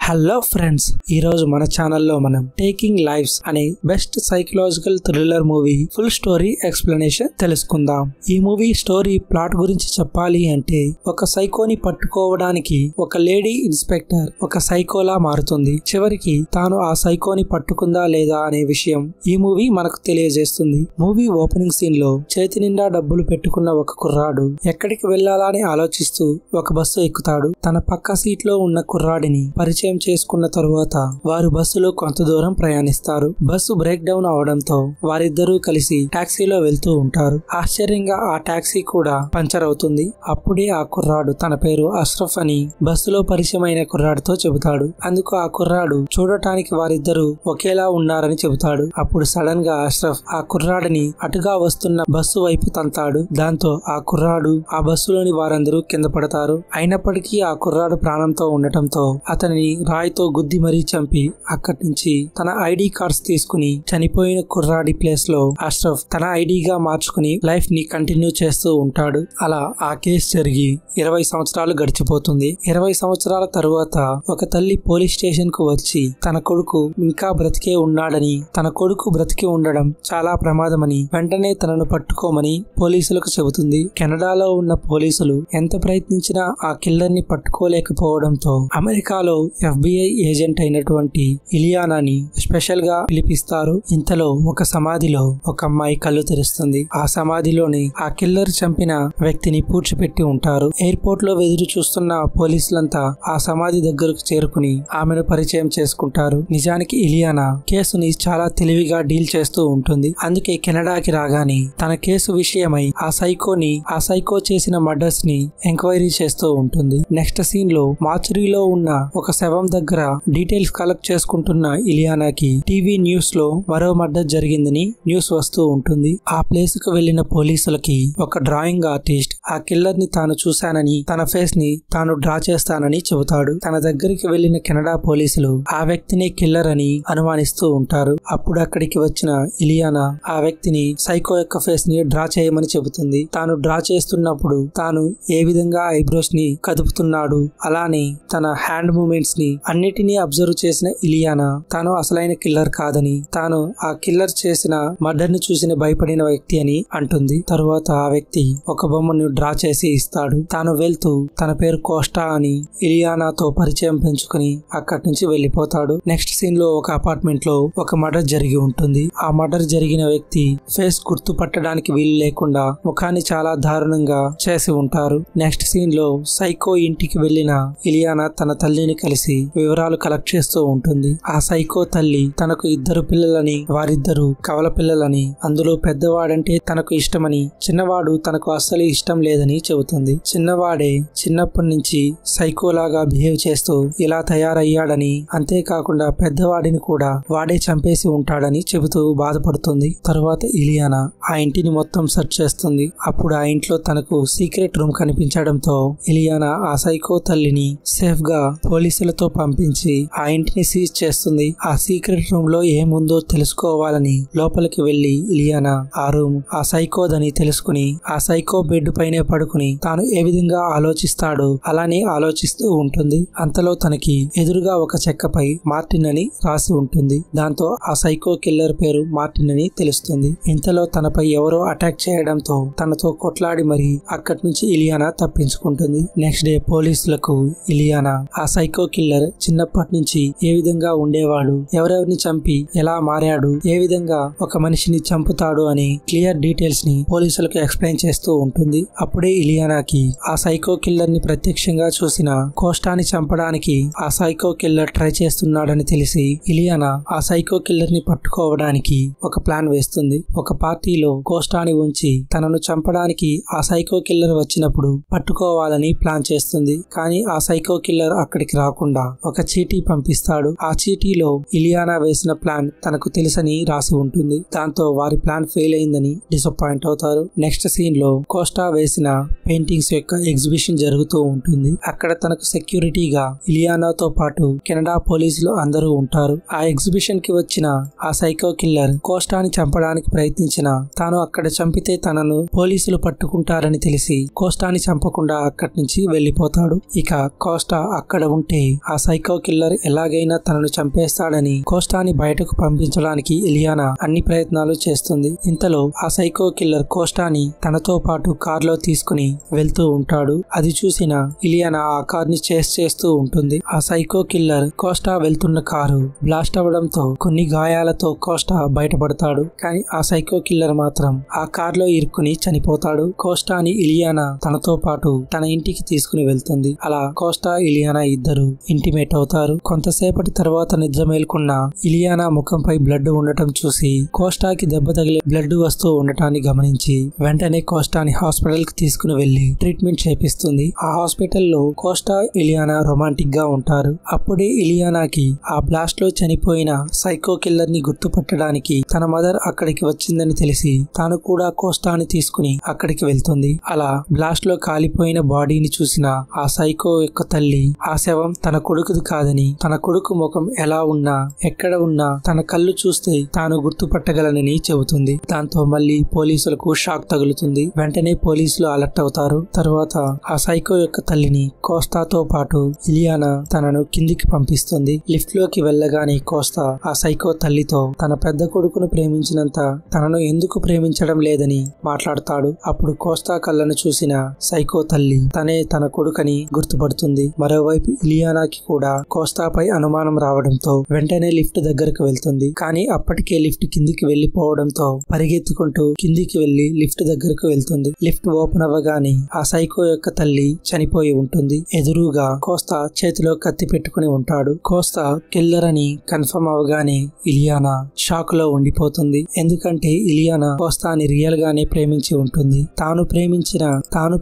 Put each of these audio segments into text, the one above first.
Hello friends, ఈ రోజు మన ఛానల్లో మనం టేకింగ్ లైఫ్స్ అనే best psychological thriller movie full story explanation తెలుసుకుందాం. ఈ మూవీ స్టోరీ ప్లాట్ గురించి చెప్పాలి అంటే, ఒక సైకోని పట్టుకోవడానికి ఒక లేడీ ఇన్స్పెక్టర్ ఒక సైకోలా మారుతుంది. చివరికి తాను ఆ సైకోని పట్టుకుందా లేదా అనే విషయం ఈ మూవీ మనకు తెలియజేస్తుంది. మూవీ ఓపెనింగ్ సీన్ లో చేతి నిండా డబ్బులు పెట్టుకున్న ఒక కుర్రాడు ఎక్కడికి వెళ్లాలా అని ఆలోచిస్తూ ఒక బస్సు ఎక్కుతాడు. తన పక్క సీట్ లో ఉన్న కుర్రాడిని పరిచయం చేసుకున్న తరువాత వారు బస్సులో కొంత దూరం ప్రయాణిస్తారు. బస్సు బ్రేక్ డౌన్ అవడంతో వారిద్దరూ కలిసి టాక్సీలో వెళ్తూ ఉంటారు. ఆశ్చర్యంగా ఆ టాక్సీ కూడా పంచర్ అవుతుంది. అప్పుడే ఆ కుర్రాడు తన పేరు అష్రఫ్ అని బస్సులో పరిచయమైన కుర్రాడితో చెబుతాడు. అందుకు ఆ కుర్రాడు చూడటానికి వారిద్దరూ ఒకేలా ఉన్నారని చెబుతాడు. అప్పుడు సడన్ గా అష్రఫ్ ఆ కుర్రాడిని అటుగా వస్తున్న బస్సు వైపు తంతాడు. దాంతో ఆ కుర్రాడు ఆ బస్సులోని వారందరూ కింద పడతారు. అయినప్పటికీ ఆ కుర్రాడు ప్రాణంతో ఉండటంతో అతనిని రాయితో గుద్ది మరీ చంపి అక్కడి నుంచి తన ఐడి కార్డ్స్ తీసుకుని చనిపోయిన కుర్రాడి ప్లేస్ లో అష్రఫ్ తన ఐడిగా మార్చుకుని లైఫ్ ని కంటిన్యూ చేస్తూ ఉంటాడు. అలా ఆ కేసు జరిగి 20 సంవత్సరాలు గడిచిపోతుంది. 20 సంవత్సరాల తరువాత ఒక తల్లి పోలీస్ స్టేషన్ కు వచ్చి తన కొడుకు ఇంకా బ్రతికే ఉన్నాడని, తన కొడుకు బ్రతికి ఉండడం చాలా ప్రమాదమని, వెంటనే తనను పట్టుకోమని పోలీసులకు చెబుతుంది. కెనడాలో ఉన్న పోలీసులు ఎంత ప్రయత్నించినా ఆ కిల్లర్ ని పట్టుకోలేకపోవడంతో అమెరికాలో FBI ఏజెంట్ అయినటువంటి ఇలియానాని స్పెషల్ గా పిలిపిస్తారు. ఇంతలో ఒక సమాధిలో ఒక అమ్మాయి కళ్ళు తెరుస్తుంది. ఆ సమాధిలోని ఆ కిల్లర్ చంపిన వ్యక్తిని పూడ్చిపెట్టి ఉంటారు. ఎయిర్పోర్ట్ లో ఎదురు చూస్తున్న పోలీసులంతా ఆ సమాధి దగ్గరకు చేరుకుని ఆమెను పరిచయం చేసుకుంటారు. నిజానికి ఇలియానా కేసుని చాలా తెలివిగా డీల్ చేస్తూ ఉంటుంది. అందుకే కెనడాకి రాగానే తన కేసు విషయమై ఆ సైకో చేసిన మర్డర్స్ ని ఎంక్వైరీ చేస్తూ ఉంటుంది. నెక్స్ట్ సీన్ లో మార్చురీలో ఉన్న ఒక శవం దగ్గర డీటెయిల్స్ కలెక్ట్ చేసుకుంటున్న ఇలియానాకి టీవీ న్యూస్ లో మరో మర్డర్ జరిగిందని న్యూస్ వస్తూ ఉంటుంది. ఆ ప్లేస్ కు వెళ్లిన పోలీసులకి ఒక డ్రాయింగ్ ఆర్టిస్ట్ ఆ కిల్లర్ ని తాను చూశానని, తన ఫేస్ ని తాను డ్రా చేస్తానని చెబుతాడు. తన దగ్గరికి వెళ్లిన కెనడా పోలీసులు ఆ వ్యక్తిని కిల్లర్ అని అనుమానిస్తూ ఉంటారు. అప్పుడు అక్కడికి వచ్చిన ఇలియానా ఆ వ్యక్తిని సైకో యొక్క ఫేస్ ని డ్రా చేయమని చెబుతుంది. తాను డ్రా చేస్తున్నప్పుడు తాను ఏ విధంగా ఐబ్రోస్ ని కదుపుతున్నాడు, అలానే తన హ్యాండ్ మూమెంట్స్ ని అన్నిటినీ అబ్జర్వ్ చేసిన ఇలియానా తాను అసలైన కిల్లర్ కాదని, తాను ఆ కిల్లర్ చేసిన మర్డర్ ని చూసిన భయపడిన వ్యక్తి అని అంటుంది. తరువాత ఆ వ్యక్తి ఒక బొమ్మను డ్రా చేసి ఇస్తాడు. తాను వెళ్తూ తన పేరు కోస్టా అని ఇలియానాతో పరిచయం పెంచుకుని అక్కడి నుంచి వెళ్లిపోతాడు. నెక్స్ట్ సీన్ లో ఒక అపార్ట్మెంట్ లో ఒక మర్డర్ జరిగి ఉంటుంది. ఆ మర్డర్ జరిగిన వ్యక్తి ఫేస్ గుర్తుపట్టడానికి వీలు లేకుండా ముఖాన్ని చాలా దారుణంగా చేసి ఉంటారు. నెక్స్ట్ సీన్ లో సైకో ఇంటికి వెళ్లిన ఇలియానా తన తల్లిని కలిసి వివరాలు కలెక్ట్ చేస్తూ ఉంటుంది. ఆ సైకో తల్లి తనకు 2 పిల్లలని, వారిద్దరూ కవల పిల్లలని, అందులో పెద్దవాడంటే తనకు ఇష్టమని, చిన్నవాడు తనకు అస్సలు ఇష్టం లేదని చెబుతుంది. చిన్నవాడే చిన్నప్పటి నుంచి సైకోలాగా బిహేవ్ చేస్తూ ఇలా తయారయ్యాడని, అంతేకాకుండా పెద్దవాడిని కూడా వాడే చంపేసి ఉంటాడని చెబుతూ బాధపడుతుంది. తరువాత ఇలియానా ఆ ఇంటిని మొత్తం సెర్చ్ చేస్తుంది. అప్పుడు ఆ ఇంట్లో తనకు సీక్రెట్ రూమ్ కనిపించడంతో ఇలియానా ఆ సైకో తల్లిని సేఫ్ గా పోలీసులతో పంపించి ఆ ఇంటిని సీజ్ చేస్తుంది. ఆ సీక్రెట్ రూమ్ లో ఏముందో తెలుసుకోవాలని లోపలికి వెళ్లి ఇలియానా ఆ రూమ్ ఆ సైకోదని తెలుసుకుని ఆ సైకో బెడ్ పైనే పడుకుని తాను ఏ విధంగా ఆలోచిస్తాడో అలానే ఆలోచిస్తూ ఉంటుంది. అంతలో తనకి ఎదురుగా ఒక చెక్కపై మార్టిన్ అని రాసి ఉంటుంది. దాంతో ఆ సైకో కిల్లర్ పేరు మార్టిన్ అని తెలుస్తుంది. ఇంతలో తనపై ఎవరో అటాక్ చేయడంతో తనతో కొట్లాడి మరి అక్కడి నుంచి ఇలియానా తప్పించుకుంటుంది. నెక్స్ట్ డే పోలీసులకు ఇలియానా ఆ సైకో కిల్లర్ చిన్నప్పటి నుంచి ఏ విధంగా ఉండేవాడు, ఎవరెవరిని చంపి ఎలా మారాడు, ఏ విధంగా ఒక మనిషిని చంపుతాడు అని క్లియర్ డీటెయిల్స్ ని పోలీసులకు ఎక్స్ప్లెయిన్ చేస్తూ ఉంటుంది. అప్పుడే ఇలియానాకి ఆ సైకో కిల్లర్ ని ప్రత్యక్షంగా చూసిన కోస్టాని చంపడానికి ఆ సైకో కిల్లర్ ట్రై చేస్తున్నాడని తెలిసి ఇలియానా ఆ సైకో కిల్లర్ ని పట్టుకోవడానికి ఒక ప్లాన్ వేస్తుంది. ఒక పార్టీలో కోస్టాని ఉంచి తనను చంపడానికి ఆ సైకో కిల్లర్ వచ్చినప్పుడు పట్టుకోవాలని ప్లాన్ చేస్తుంది. కానీ ఆ సైకో కిల్లర్ అక్కడికి రాకుండా ఒక చీటీ పంపిస్తాడు. ఆ చీటీలో ఇలియానా వేసిన ప్లాన్ తనకు తెలుసని రాసి ఉంటుంది. దాంతో వారి ప్లాన్ ఫెయిల్ అయిందని డిసప్పాయింట్ అవుతారు. నెక్స్ట్ సీన్ లో కోస్టా వేసిన పెయింటింగ్స్ యొక్క ఎగ్జిబిషన్ జరుగుతూ ఉంటుంది. అక్కడ తనకు సెక్యూరిటీగా ఇలియానాతో పాటు కెనడా పోలీసులు అందరూ ఉంటారు. ఆ ఎగ్జిబిషన్ కి వచ్చిన ఆ సైకో కిల్లర్ కోస్టాని చంపడానికి ప్రయత్నించిన తాను అక్కడ చంపితే తనను పోలీసులు పట్టుకుంటారని తెలిసి కోస్టాని చంపకుండా అక్కడి నుంచి వెళ్లిపోతాడు. ఇక కోస్టా అక్కడ ఉంటే ఆ సైకో కిల్లర్ ఎలాగైనా తనను చంపేస్తాడని కోస్టాని బయటకు పంపించడానికి ఇలియానా అన్ని ప్రయత్నాలు చేస్తుంది. ఇంతలో ఆ సైకో కిల్లర్ కోస్టాని తనతో పాటు కార్లో తీసుకుని వెళ్తూ ఉంటాడు. అది చూసిన ఇలియానా ఆ కార్ ని చేస్ చేస్తూ ఉంటుంది. ఆ సైకో కిల్లర్ కోస్టా వెళ్తున్న కారు బ్లాస్ట్ అవడంతో కొన్ని గాయాలతో కోస్టా బయటపడతాడు. కానీ ఆ సైకో కిల్లర్ మాత్రం ఆ కార్ లో ఇరుక్కుని చనిపోతాడు. కోస్టాని ఇలియానా తనతో పాటు తన ఇంటికి తీసుకుని వెళ్తుంది. అలా కోస్టా ఇలియానా ఇద్దరు ఇంటిమేట్ అవుతారు. కొంతసేపటి తర్వాత నిద్ర మేల్కొన్న ఇలియానా ముఖంపై బ్లడ్ ఉండటం చూసి కోస్టాకి దెబ్బ తగిలి బ్లడ్ వస్తూ ఉండటాన్ని గమనించి వెంటనే కోస్టాని హాస్పిటల్ కి తీసుకుని వెళ్లి ట్రీట్మెంట్ చేపిస్తుంది. ఆ హాస్పిటల్లో కోస్టా ఇలియానా రొమాంటిక్ గా ఉంటారు. అప్పుడే ఇలియానాకి ఆ బ్లాస్ట్ లో చనిపోయిన సైకో కిల్లర్ ని గుర్తుపట్టడానికి తన మదర్ అక్కడికి వచ్చిందని తెలిసి తాను కూడా కోస్టాని తీసుకుని అక్కడికి వెళ్తుంది. అలా బ్లాస్ట్ లో కాలిపోయిన బాడీని చూసిన ఆ సైకో యొక్క తల్లి ఆ శవం తన కొడుకుది కాదని, తన కొడుకు ముఖం ఎలా ఉన్నా ఎక్కడ ఉన్నా తన కళ్ళు చూస్తే తాను గుర్తుపట్టగలనని చెబుతుంది. దాంతో మళ్ళీ పోలీసులకు షాక్ తగులుతుంది. వెంటనే పోలీసులు అలర్ట్ అవుతారు. తర్వాత ఆ సైకో యొక్క తల్లిని కోస్తాతో పాటు ఇలియానా తనను కిందికి పంపిస్తుంది. లిఫ్ట్ లోకి వెళ్ళగానే కోస్తా ఆ సైకో తల్లితో తన పెద్ద కొడుకును ప్రేమించినంత తనను ఎందుకు ప్రేమించడం లేదని మాట్లాడతాడు. అప్పుడు కోస్తా కళ్ళను చూసిన సైకో తల్లి తనే తన కొడుకని గుర్తుపడుతుంది. మరోవైపు ఇలియానాకి కూడా కోస్తాపై అనుమానం రావడంతో వెంటనే లిఫ్ట్ దగ్గరకు వెళ్తుంది. కానీ అప్పటికే లిఫ్ట్ కిందికి వెళ్లిపోవడంతో పరిగెత్తుకుంటూ కిందికి వెళ్లి లిఫ్ట్ దగ్గరకు వెళ్తుంది. లిఫ్ట్ ఓపెన్ అవ్వగానే ఆ సైకో యొక్క తల్లి చనిపోయి ఉంటుంది. ఎదురుగా కోస్తా చేతిలో కత్తి పెట్టుకుని ఉంటాడు. కోస్తా కిల్లర్ అని కన్ఫర్మ్ అవగానే ఇలియానా షాక్ లో ఉండిపోతుంది. ఎందుకంటే ఇలియానా కోస్తాని రియల్ గానే ప్రేమించి ఉంటుంది. తాను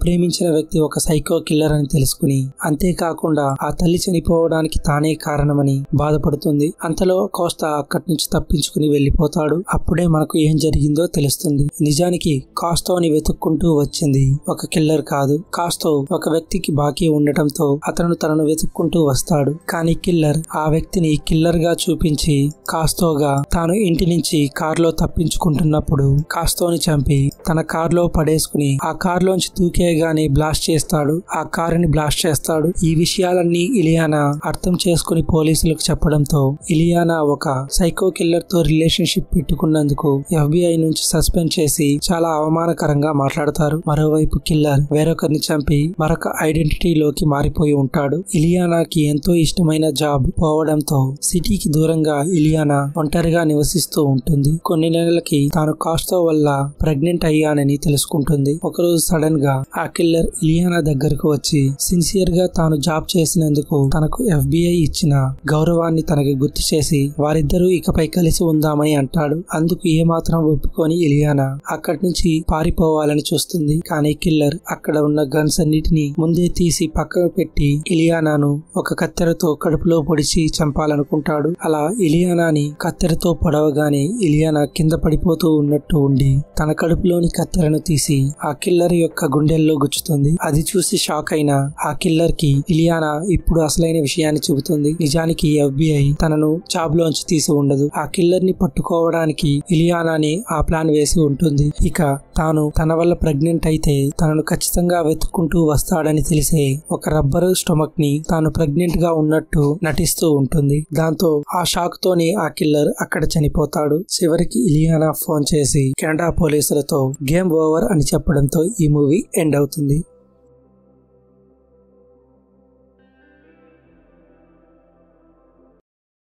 ప్రేమించిన వ్యక్తి ఒక సైకో కిల్లర్ అని తెలుసుకుని, అంతేకాకుండా ఆ తల్లి చనిపోవడానికి తానే కారణమని బాధపడుతుంది. అంతలో కోస్తా అక్కడి నుంచి తప్పించుకుని వెళ్లిపోతాడు. అప్పుడే మనకు ఏం జరిగిందో తెలుస్తుంది. నిజానికి కాస్తోని వెతుక్కుంటూ వచ్చింది ఒక కిల్లర్ కాదు. కాస్తో ఒక వ్యక్తికి బాకీ ఉండటంతో అతను తనను వెతుక్కుంటూ వస్తాడు. కానీ కిల్లర్ ఆ వ్యక్తిని కిల్లర్ గా చూపించి కాస్తోగా తాను ఇంటి నుంచి కార్లో తప్పించుకుంటున్నప్పుడు కాస్తోని చంపి తన కార్లో పడేసుకుని ఆ కార్లోంచి దూకేగానే బ్లాస్ట్ చేస్తాడు. ఆ కారుని బ్లాస్ట్ చేస్తాడు. ఈ విషయాలన్నీ ఇలియానా అర్థం చేసుకుని పోలీసులకు చెప్పడంతో ఇలియానా ఒక సైకో కిల్లర్ తో రిలేషన్షిప్ పెట్టుకున్నందుకు FBI నుంచి సస్పెండ్ చేసి చాలా అవమానకరంగా మాట్లాడతారు. మరోవైపు కిల్లర్ వేరొకరిని చంపి మరొక ఐడెంటిటీలోకి మారిపోయి ఉంటాడు. ఇలియానాకి ఎంతో ఇష్టమైన జాబ్ పోవడంతో సిటీకి దూరంగా ఇలియానా ఒంటరిగా నివసిస్తూ ఉంటుంది. కొన్ని నెలలకి తాను కాస్తో వల్ల ప్రెగ్నెంట్ అయ్యానని తెలుసుకుంటుంది. ఒకరోజు సడన్ గా ఆ కిల్లర్ ఇలియానా దగ్గరకు వచ్చి సిన్సియర్ గా తాను జాబ్ చేసినందుకు తనకు FBI ఇచ్చిన గౌరవాన్ని తనకి గుర్తు చేసి వారిద్దరూ ఇకపై కలిసి ఉందామని అంటాడు. అందుకు ఏమాత్రం ఒప్పుకొని ఇలియానా అక్కడి నుంచి పారిపోవాలని చూస్తుంది. కానీ కిల్లర్ అక్కడ ఉన్న గన్స్ అన్నిటిని ముందే తీసి పక్కకు పెట్టి ఇలియానాను ఒక కత్తెరతో కడుపులో పొడిచి చంపాలనుకుంటాడు. అలా ఇలియానాని కత్తెరతో పొడవగానే ఇలియానా కింద పడిపోతూ ఉన్నట్టు ఉండి తన కడుపులోని కత్తెరను తీసి ఆ కిల్లర్ యొక్క గుండెల్లో గుచ్చుతుంది. అది చూసి షాక్ అయిన ఆ కిల్లర్ కి ఇలియానా ఇప్పుడు అసలైన విషయాన్ని చెబుతుంది. నిజానికి FBI తనను జాబ్ లోంచి తీసి ఉండదు. ఆ కిల్లర్ ని పట్టుకోవడానికి ఇలియానాని ఆ ప్లాన్ వేసి ఉంటుంది. ఇక తాను తన వల్ల ప్రెగ్నెంట్ అయితే తనను ఖచ్చితంగా వెతుక్కుంటూ వస్తాడని తెలిసే ఒక రబ్బర్ స్టొమక్ ని తాను ప్రెగ్నెంట్ గా ఉన్నట్టు నటిస్తూ ఉంటుంది. దాంతో ఆ షాక్ తోనే ఆ కిల్లర్ అక్కడ చనిపోతాడు. చివరికి ఇలియానా ఫోన్ చేసి కెనడా పోలీసులతో గేమ్ ఓవర్ అని చెప్పడంతో ఈ మూవీ ఎండ్ అవుతుంది.